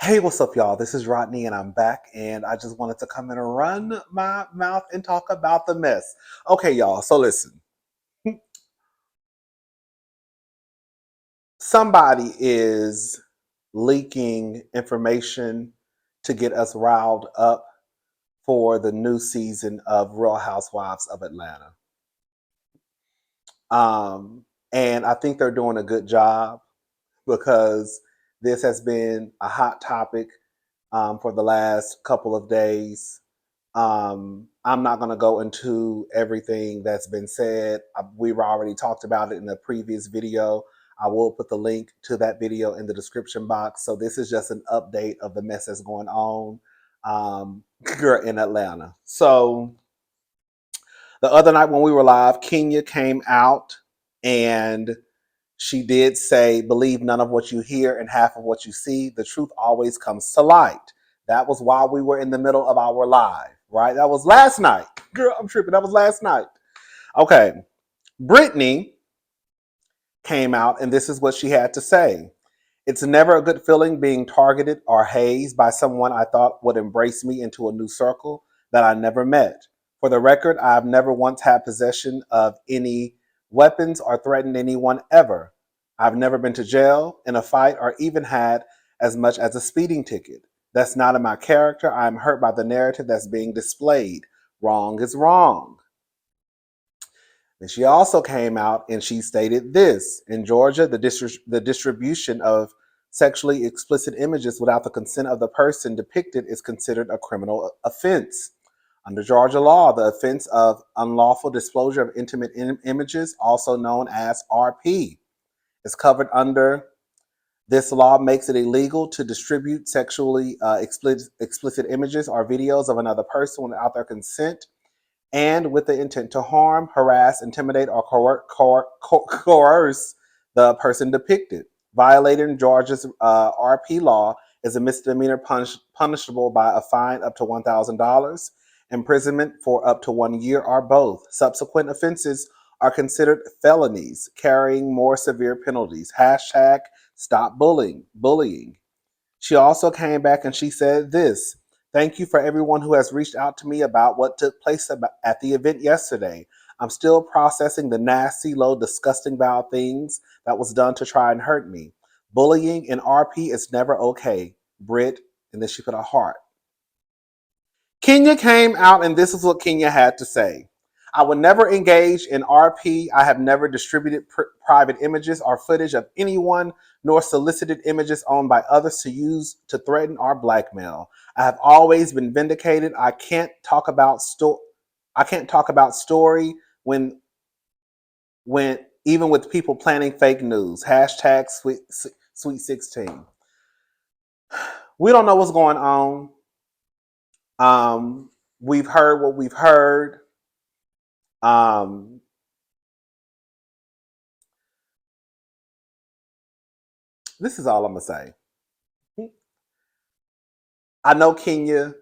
Hey, what's up, y'all? This is Rodney, and I'm back, and I just wanted to come in and run my mouth and talk about the mess. Okay, y'all, so listen. Somebody is leaking information to get us riled up for the new season of Real Housewives of Atlanta. And I think they're doing a good job because this has been a hot topic for the last couple of days. I'm not going to go into everything that's been said. We've already talked about it in a previous video. I will put the link to that video in the description box. So this is just an update of the mess that's going on in Atlanta. So the other night when we were live, Kenya came out and she did say, believe none of what you hear and half of what you see. The truth always comes to light. That was while we were in the middle of our live, right? That was last night. Girl, I'm tripping. That was last night. Okay. Brittany came out and this is what she had to say. It's never a good feeling being targeted or hazed by someone I thought would embrace me into a new circle that I never met. For the record, I've never once had possession of any weapons or threatened anyone ever. I've never been to jail, in a fight, or even had as much as a speeding ticket. That's not in my character. I'm hurt by the narrative that's being displayed. Wrong is wrong. And she also came out and she stated this. In Georgia, the distribution of sexually explicit images without the consent of the person depicted is considered a criminal offense. Under Georgia law, the offense of unlawful disclosure of intimate images, also known as RP, is covered under this law. Makes it illegal to distribute sexually explicit images or videos of another person without their consent and with the intent to harm, harass, intimidate, or coerce the person depicted. Violating Georgia's RP law is a misdemeanor punishable by a fine up to $1,000, imprisonment for up to 1 year, or both. Subsequent offenses are considered felonies, carrying more severe penalties. Hashtag stop bullying. She also came back and she said this. Thank you for everyone who has reached out to me about what took place at the event yesterday. I'm still processing the nasty, low, disgusting, vile things that was done to try and hurt me. Bullying in RP is never okay. Brit, and then she put a heart. Kenya came out and this is what Kenya had to say. I would never engage in RP. I have never distributed private images or footage of anyone, nor solicited images owned by others to use to threaten or blackmail. I have always been vindicated. I can't talk about story when even with people planning fake news. Hashtag sweet 16. We don't know what's going on. We've heard what we've heard. This is all I'm gonna say. I know Kenya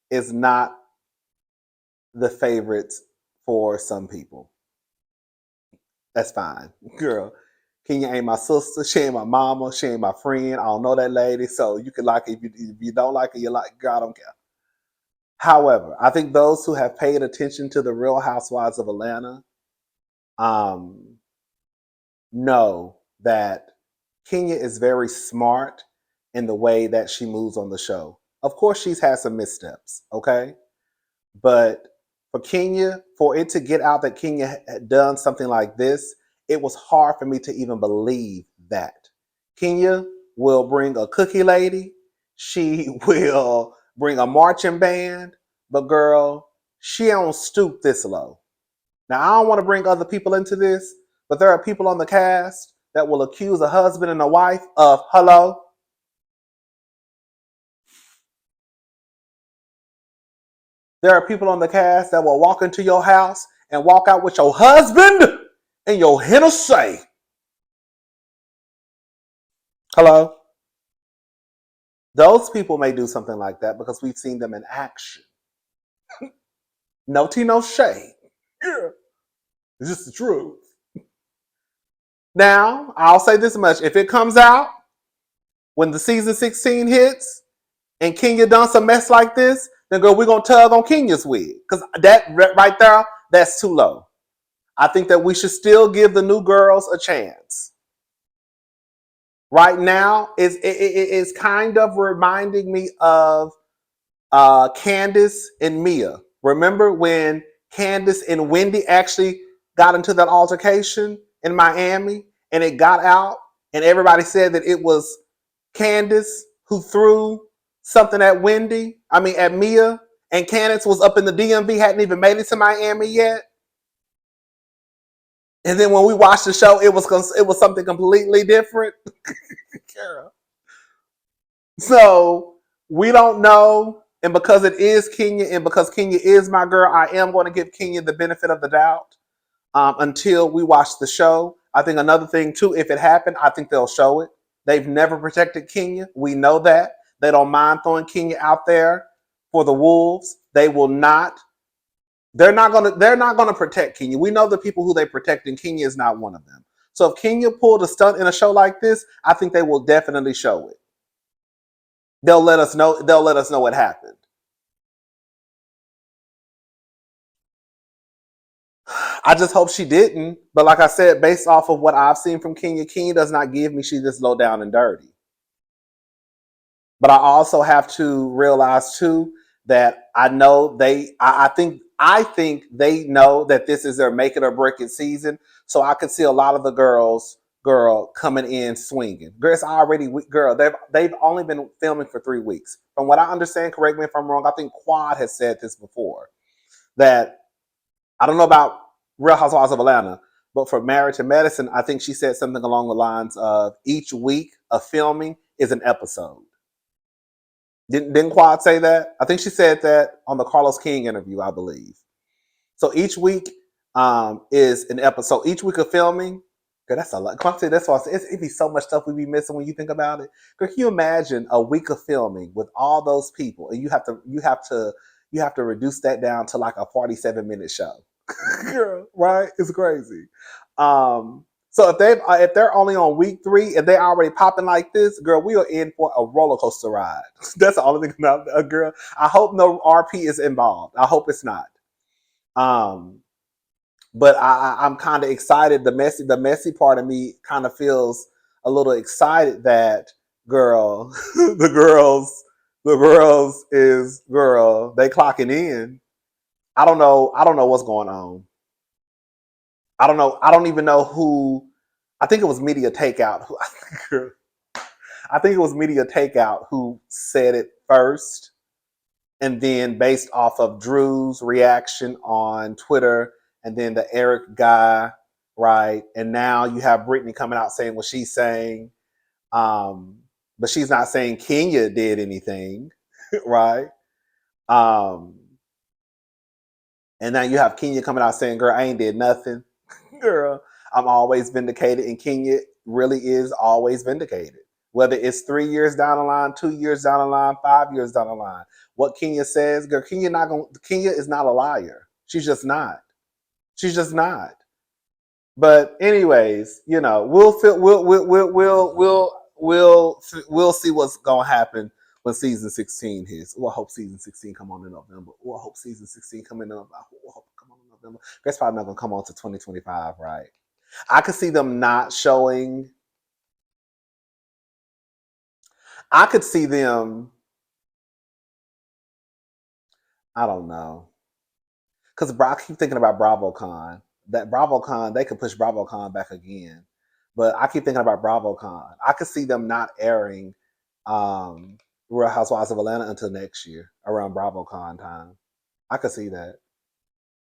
is not the favorite for some people. That's fine, girl. Kenya ain't my sister. She ain't my mama. She ain't my friend. I don't know that lady, so you can like it. If you don't like it, you like. Girl, I don't care. However, I think those who have paid attention to the Real Housewives of Atlanta know that Kenya is very smart in the way that she moves on the show. Of course, she's had some missteps, okay? But for Kenya, for it to get out that Kenya had done something like this, it was hard for me to even believe that. Kenya will bring a cookie lady. She will bring a marching band. But girl, she don't stoop this low. Now, I don't want to bring other people into this, but there are people on the cast that will accuse a husband and a wife of, hello? There are people on the cast that will walk into your house and walk out with your husband and your Hennessy. Hello? Those people may do something like that because we've seen them in action. No tea, no shade. Yeah. It's just the truth. Now, I'll say this much. If it comes out when the season 16 hits and Kenya done some mess like this, then girl, we're gonna tug on Kenya's wig. Because that right there, that's too low. I think that we should still give the new girls a chance. Right now, it's kind of reminding me of Candace and Mia. Remember when Candace and Wendy actually got into that altercation in Miami and it got out and everybody said that it was Candace who threw something at at Mia, and Candace was up in the DMV, hadn't even made it to Miami yet. And then when we watched the show, it was something completely different. So we don't know. And because it is Kenya and because Kenya is my girl, I am going to give Kenya the benefit of the doubt until we watch the show. I think another thing too, if it happened, I think they'll show it. They've never protected Kenya. We know that. They don't mind throwing Kenya out there for the wolves. They will not. They're not gonna protect Kenya. We know the people who they protect, and Kenya is not one of them. So if Kenya pulled a stunt in a show like this, I think they will definitely show it. They'll let us know what happened. I just hope she didn't. But like I said, based off of what I've seen from Kenya, Kenya does not give me she's this low down and dirty. But I also have to realize too that I know I think they know that this is their make it or break it season. So I could see a lot of the girls coming in swinging. They've only been filming for 3 weeks. From what I understand, correct me if I'm wrong, I think Quad has said this before, that I don't know about Real Housewives of Atlanta, but for Married to Medicine, I think she said something along the lines of each week of filming is an episode. Didn't Quad say that? I think she said that on the Carlos King interview, I believe. So each week is an episode. Each week of filming, girl, that's a lot. That's why it'd be so much stuff we be missing when you think about it. Girl, can you imagine a week of filming with all those people, and you have to reduce that down to like a 47-minute show, girl, right? It's crazy. So if they're only on week 3 and they already popping like this, girl, we are in for a roller coaster ride. That's the only thing about a girl. I hope no RP is involved. I hope it's not. But I'm kind of excited. The messy part of me kind of feels a little excited that girl, the girls they clocking in. I don't know what's going on. I don't know. I don't even know who. I think it was Media Takeout. I think it was Media Takeout who said it first. And then based off of Drew's reaction on Twitter and then the Eric guy, right? And now you have Brittany coming out saying what she's saying. But she's not saying Kenya did anything, right? And now you have Kenya coming out saying, girl, I ain't did nothing. Girl, I'm always vindicated, and Kenya really is always vindicated. Whether it's 3 years down the line, 2 years down the line, 5 years down the line, what Kenya says, girl, Kenya is not a liar. She's just not. She's just not. But anyways, we'll see what's gonna happen when season 16 hits. We'll hope season 16 come on in November. We'll hope season 16 come in November. We'll hope come on in November. That's probably not gonna come on to 2025, right? I could see them not showing. I could see them. I don't know. Because I keep thinking about BravoCon. That BravoCon, they could push BravoCon back again. But I keep thinking about BravoCon. I could see them not airing Real Housewives of Atlanta until next year, around BravoCon time. I could see that.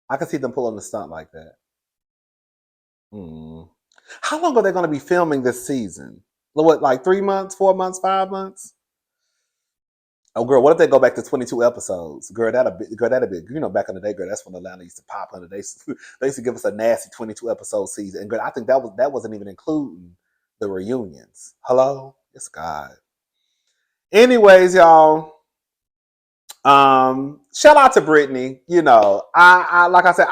I could see them pulling a stunt like that. How long are they going to be filming this season? What, like 3 months, 4 months, 5 months? Oh, girl, what if they go back to 22 episodes? Girl, that'd be, back in the day, girl, that's when Atlanta used to pop under. They used to give us a nasty 22 episode season. And girl, I think that wasn't even including the reunions. Hello? It's God. Anyways, y'all. Shout out to Brittany. I like I said,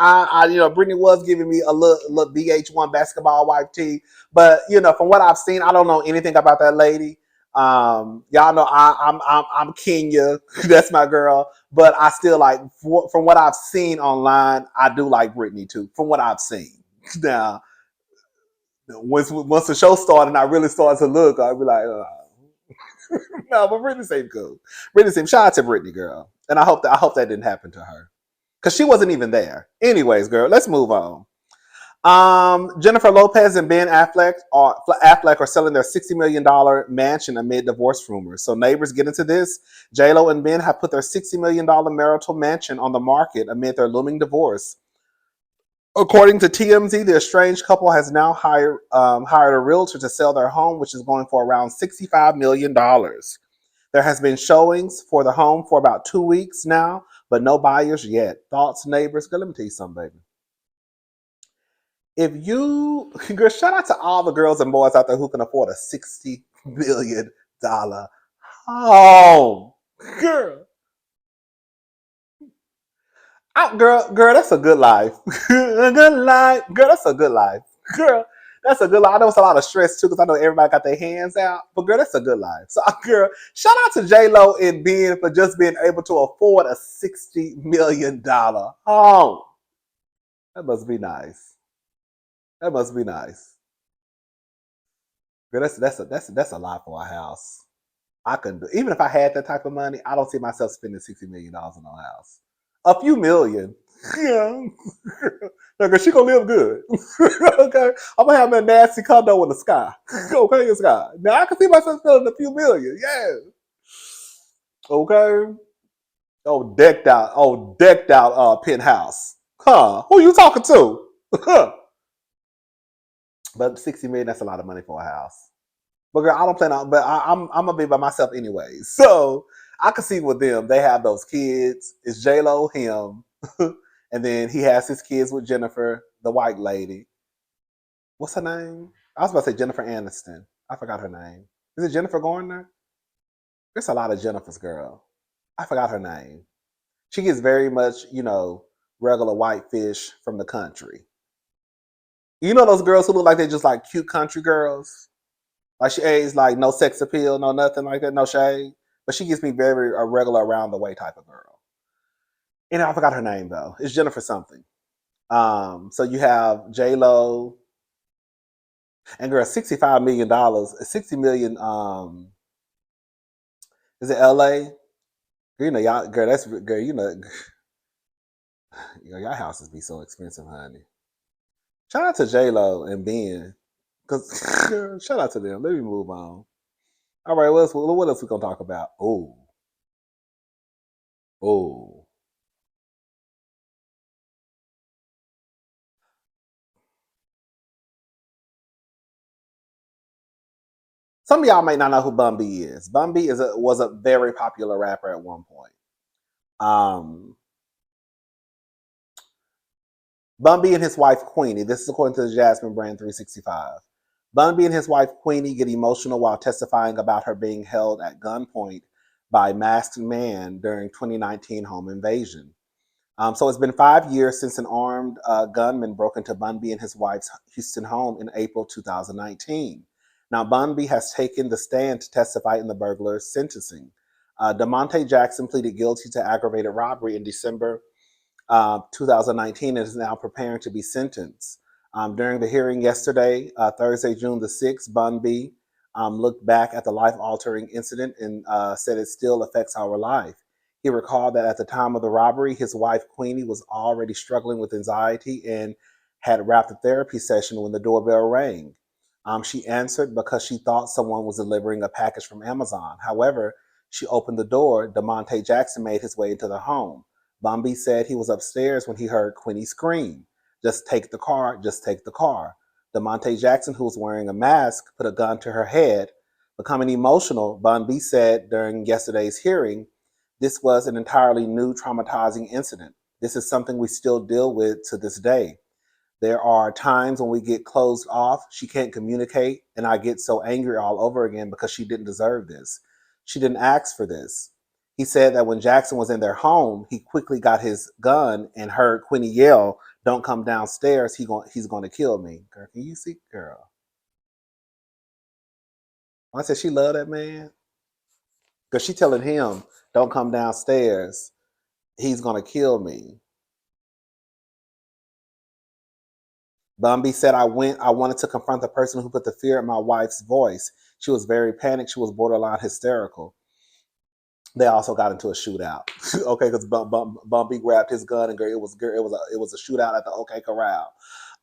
Brittany was giving me a little BH1 basketball wife tea. But from what I've seen, I don't know anything about that lady. Y'all know I'm Kenya. That's my girl. But I still like, from what I've seen online, I do like Britney too. From what I've seen. Now, once the show started and I really started to look, I'd be like, no, but Britney seemed cool. Britney seemed, shout out to Britney, girl. And I hope that didn't happen to her. Because she wasn't even there. Anyways, girl, let's move on. Jennifer Lopez and Ben Affleck are selling their $60 million mansion amid divorce rumors. So neighbors get into this. JLo and Ben have put their $60 million marital mansion on the market amid their looming divorce. According to TMZ, the estranged couple has now hired a realtor to sell their home, which is going for around $65 million. There has been showings for the home for about 2 weeks now, but no buyers yet. Thoughts, neighbors? Girl, let me tell you something, baby. If you, girl, shout out to all the girls and boys out there who can afford a $60 million home. Girl. Girl, that's a good life. A good life. Girl, that's a good life. Girl, that's a good life. I know it's a lot of stress too, because I know everybody got their hands out. But girl, that's a good life. So girl, shout out to JLo and Ben for just being able to afford a $60 million home. That must be nice. That must be nice. Girl, that's a lot for a house. I couldn't do, even if I had that type of money, I don't see myself spending $60 million on a house. A few million. Yeah. Because she gonna live good. Okay. I'm gonna have a nasty condo in the sky. Okay, in the sky. Now I can see myself spending a few million. Yeah. Okay. Decked out penthouse. Huh. Who you talking to? But 60 million, that's a lot of money for a house. But girl, I don't plan on, but I'm gonna be by myself anyway. So I can see with them, they have those kids. It's JLo, him, and then he has his kids with Jennifer, the white lady. What's her name? I was about to say Jennifer Aniston. I forgot her name. Is it Jennifer Garner? There's a lot of Jennifers, girl. I forgot her name. She gets very much, regular white fish from the country. You know those girls who look like they're just like cute country girls? Like she is like no sex appeal, no nothing like that, no shade. But she gives me very a regular around the way type of girl. I forgot her name though. It's Jennifer something. So you have J Lo and girl, $65 million, 60 million. Is it LA? Y'all, girl, that's girl. Y'all houses be so expensive, honey. Shout out to J Lo and Ben, cause shout out to them. Let me move on. All right, what else we gonna talk about? Oh. Some of y'all might not know who Bun B is. Bun B was a very popular rapper at one point. Um, Bun B and his wife Queenie. This is according to the Jasmine Brand 365. Bun B and his wife Queenie get emotional while testifying about her being held at gunpoint by a masked man during 2019 home invasion. So it's been 5 years since an armed gunman broke into Bun B and his wife's Houston home in April 2019. Now, Bun B has taken the stand to testify in the burglar's sentencing. DeMonte Jackson pleaded guilty to aggravated robbery in December 2019 and is now preparing to be sentenced. During the hearing yesterday, Thursday, June the 6th, Bun B looked back at the life-altering incident and said it still affects our life. He recalled that at the time of the robbery, his wife Queenie was already struggling with anxiety and had wrapped a therapy session when the doorbell rang. She answered because she thought someone was delivering a package from Amazon. However, she opened the door. DeMonte Jackson made his way into the home. Bun B said he was upstairs when he heard Queenie scream, "Just take the car, just take the car." DeMonte Jackson, who was wearing a mask, put a gun to her head. Becoming emotional, Bun B said during yesterday's hearing, "This was an entirely new traumatizing incident. This is something we still deal with to this day. There are times when we get closed off, she can't communicate, and I get so angry all over again because she didn't deserve this. She didn't ask for this." He said that when Jackson was in their home, he quickly got his gun and heard Queenie yell, "Don't come downstairs, he's going to kill me." Girl, can you see? Girl. I said she loved that man because she telling him, "Don't come downstairs. He's gonna kill me." Bun B said, I wanted to confront the person who put the fear in my wife's voice. She was very panicked. She was borderline hysterical. They also got into a shootout. Okay, because Bun B grabbed his gun and it was a shootout at the OK Corral.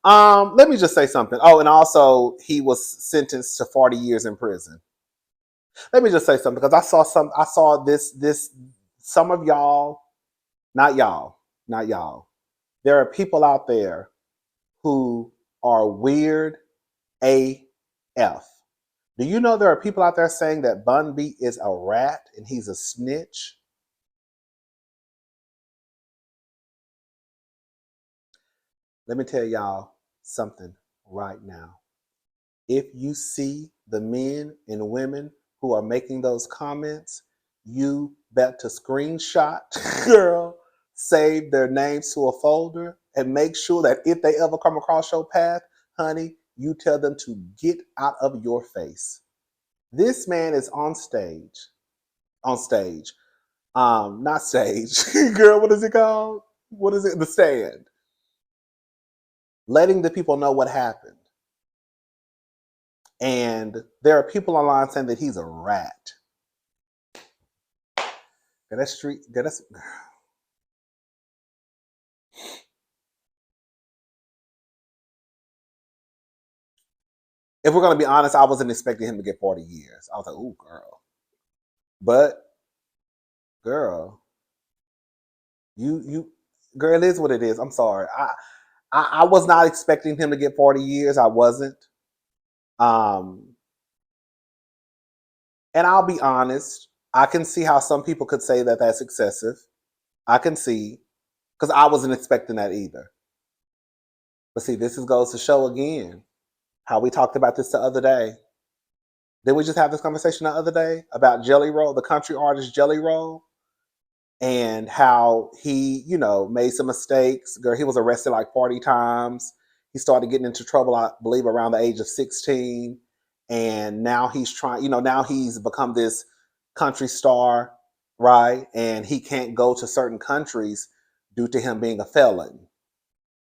Let me just say something. Oh, and also he was sentenced to 40 years in prison. Let me just say something because I saw this some of y'all, not y'all. There are people out there who are weird AF. Do you know there are people out there saying that Bun B is a rat and he's a snitch? Let me tell y'all something right now. If you see the men and women who are making those comments, you better screenshot, girl, save their names to a folder, and make sure that if they ever come across your path, honey, you tell them to get out of your face. This man is on stage. Not stage. Girl, what is it called? What is it? The stand. Letting the people know what happened. And there are people online saying that he's a rat. Girl, that's street. Girl, that's. If we're gonna be honest, I wasn't expecting him to get 40 years. I was like, ooh, girl. But, girl, girl, it is what it is. I'm sorry. I was not expecting him to get 40 years. I wasn't. And I'll be honest, I can see how some people could say that that's excessive. I can see, because I wasn't expecting that either. But see, this goes to show again how we talked about this the other day. Did we just have this conversation the other day about JLo, the country artist JLo, and how he, made some mistakes? Girl, he was arrested like 40 times. He started getting into trouble, I believe, around the age of 16. And now he's trying, now he's become this country star, right? And he can't go to certain countries due to him being a felon.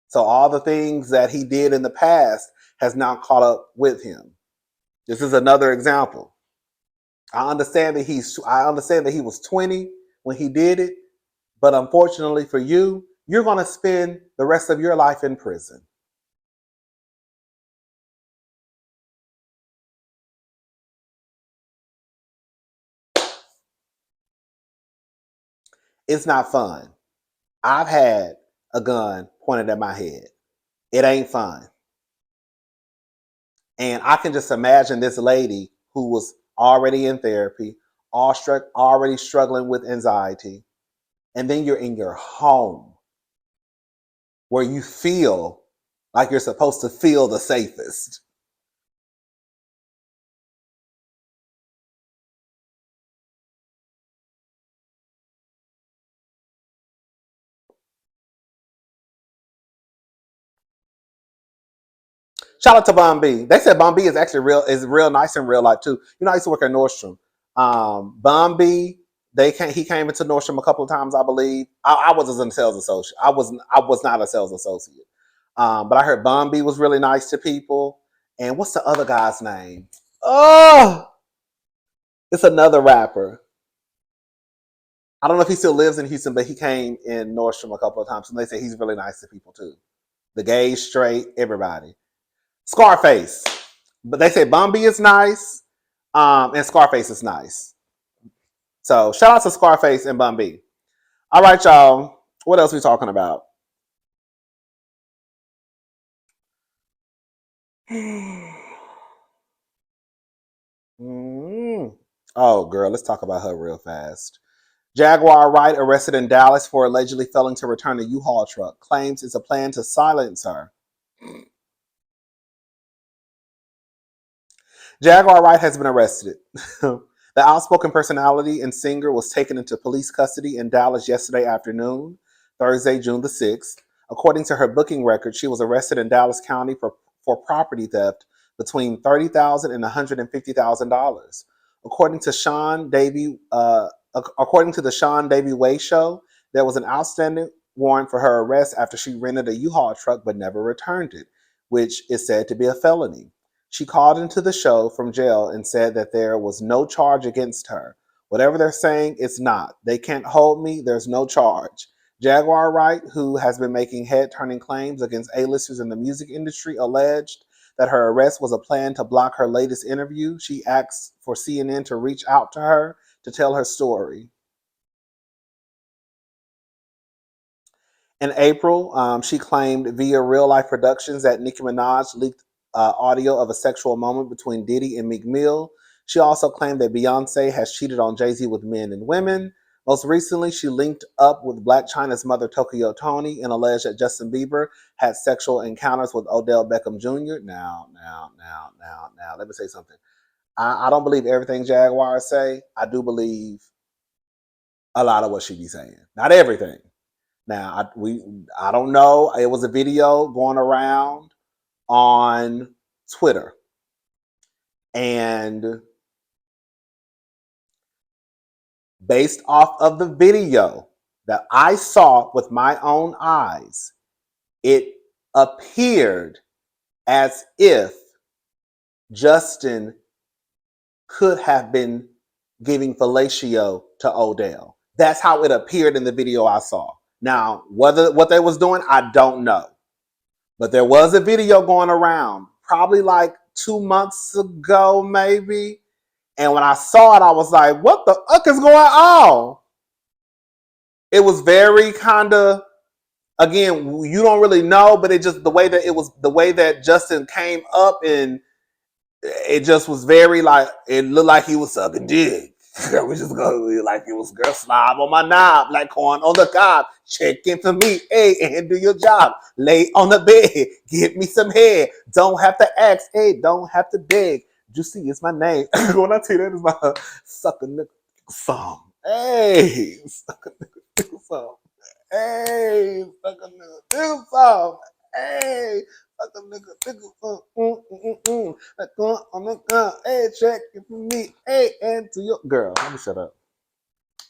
So all the things that he did in the past has now caught up with him. This is another example. I understand that he was 20 when he did it, but unfortunately for you, you're going to spend the rest of your life in prison. It's not fun. I've had a gun pointed at my head. It ain't fun. And I can just imagine this lady who was already in therapy, already struggling with anxiety, and then you're in your home where you feel like you're supposed to feel the safest. Shout out to Bun B. They said Bun B is actually real nice in real life too. I used to work at Nordstrom. Bun B, he came into Nordstrom a couple of times, I believe. I was a sales associate. I was not a sales associate. But I heard Bun B was really nice to people. And what's the other guy's name? Oh, it's another rapper. I don't know if he still lives in Houston, but he came in Nordstrom a couple of times, and they say he's really nice to people too. The gays, straight, everybody. Scarface. But they say Bun B is nice, and Scarface is nice. So shout out to Scarface and Bun B. All right, y'all. What else are we talking about? Oh, girl, let's talk about her real fast. Jaguar Wright arrested in Dallas for allegedly failing to return a U-Haul truck. Claims it's a plan to silence her. Jaguar Wright has been arrested. The outspoken personality and singer was taken into police custody in Dallas yesterday afternoon, Thursday, June the 6th. According to her booking record, she was arrested in Dallas County for property theft between $30,000 and $150,000. According to according to the Sean Davy Way Show, there was an outstanding warrant for her arrest after she rented a U-Haul truck but never returned it, which is said to be a felony. She called into the show from jail and said that there was no charge against her. Whatever they're saying, it's not. They can't hold me. There's no charge. Jaguar Wright, who has been making head-turning claims against A-listers in the music industry, alleged that her arrest was a plan to block her latest interview. She asked for CNN to reach out to her to tell her story. In April, she claimed via Real Life Productions that Nicki Minaj leaked audio of a sexual moment between Diddy and Meek Mill. She also claimed that Beyonce has cheated on Jay-Z with men and women. Most recently, she linked up with Blac Chyna's mother, Tokyo Toni, and alleged that Justin Bieber had sexual encounters with Odell Beckham Jr. Now, let me say something. I don't believe everything Jaguar say. I do believe a lot of what she be saying. Not everything. Now, I don't know. It was a video going around on Twitter. And based off of the video that I saw with my own eyes, it appeared as if Justin could have been giving fellatio to Odell. That's how it appeared in the video I saw. Now, what they was doing, I don't know. But there was a video going around, probably like 2 months ago, maybe. And when I saw it, I was like, what the fuck is going on? It was very kind of, again, you don't really know, but it just, the way that Justin came up, and it just was very like, it looked like he was sucking dick. We just go like it was girl slob on my knob, like corn on the cob. Check in for me, hey, and do your job. Lay on the bed, give me some head. Don't have to ask, hey, don't have to beg. Juicy is my name. When I tell you that is my sucker nigga song. Hey, sucker nigga song. Hey, sucker nigga song. Hey. Hey, check it for me. Hey, and to your girl. Let me shut up.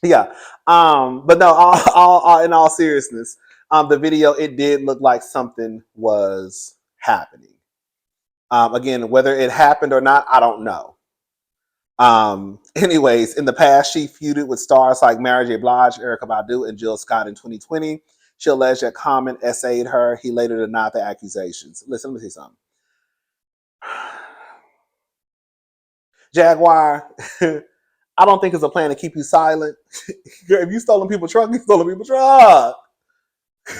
Yeah. But no, all in all seriousness, the video, it did look like something was happening. Again, whether it happened or not, I don't know. Anyways, in the past, she feuded with stars like Mary J. Blige, Erykah Badu, and Jill Scott in 2020. She alleged that Common essayed her. He later denied the accusations. Listen, let me say something. Jaguar, I don't think it's a plan to keep you silent. If you stolen people's truck, you stolen people's truck.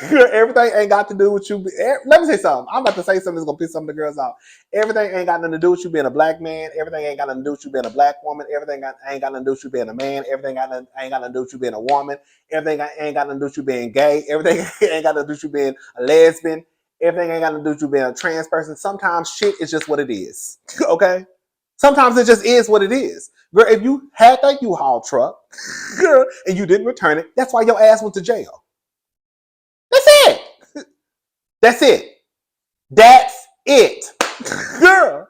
Everything ain't got to do with you. Let me say something. I'm about to say something that's going to piss some of the girls off. Everything ain't got nothing to do with you being a black man. Everything ain't got nothing to do with you being a black woman. Everything ain't got nothing to do with you being a man. Everything ain't got nothing to do with you being a woman. Everything ain't got nothing to do with you being gay. Everything ain't got nothing to do with you being a lesbian. Everything ain't got nothing to do with you being a trans person. Sometimes shit is just what it is. Okay? Sometimes it just is what it is. Girl, if you had that U-Haul truck, girl, and you didn't return it, that's why your ass went to jail. That's it. That's it. That's it. Girl,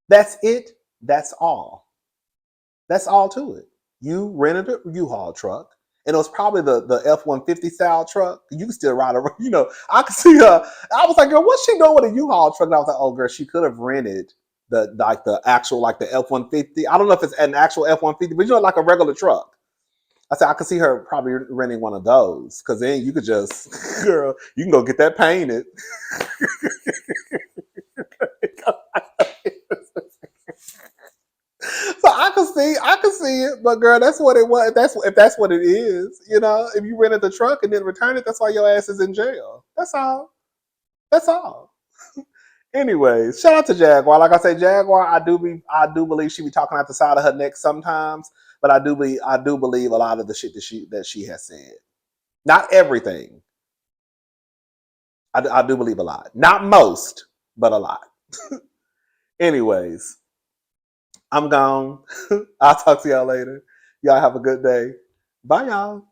that's it. That's all. That's all to it. You rented a U-Haul truck, and it was probably the F-150 style truck. You can still ride around. You know, I could see her. I was like, girl, what's she doing with a U-Haul truck? And I was like, oh, girl, she could have rented the actual the F-150. I don't know if it's an actual F-150, but you know, like a regular truck. I said I could see her probably renting one of those, because then you could just, girl, you can go get that painted. So I could see it, but girl, that's what it was. If that's what it is, you know, if you rented the truck and then return it, that's why your ass is in jail. That's all. That's all. Anyways, shout out to Jaguar. Like I say, Jaguar, I do believe she be talking out the side of her neck sometimes, but I do believe a lot of the shit that she has said. Not everything. I do believe a lot. Not most, but a lot. Anyways, I'm gone. I'll talk to y'all later. Y'all have a good day. Bye, y'all.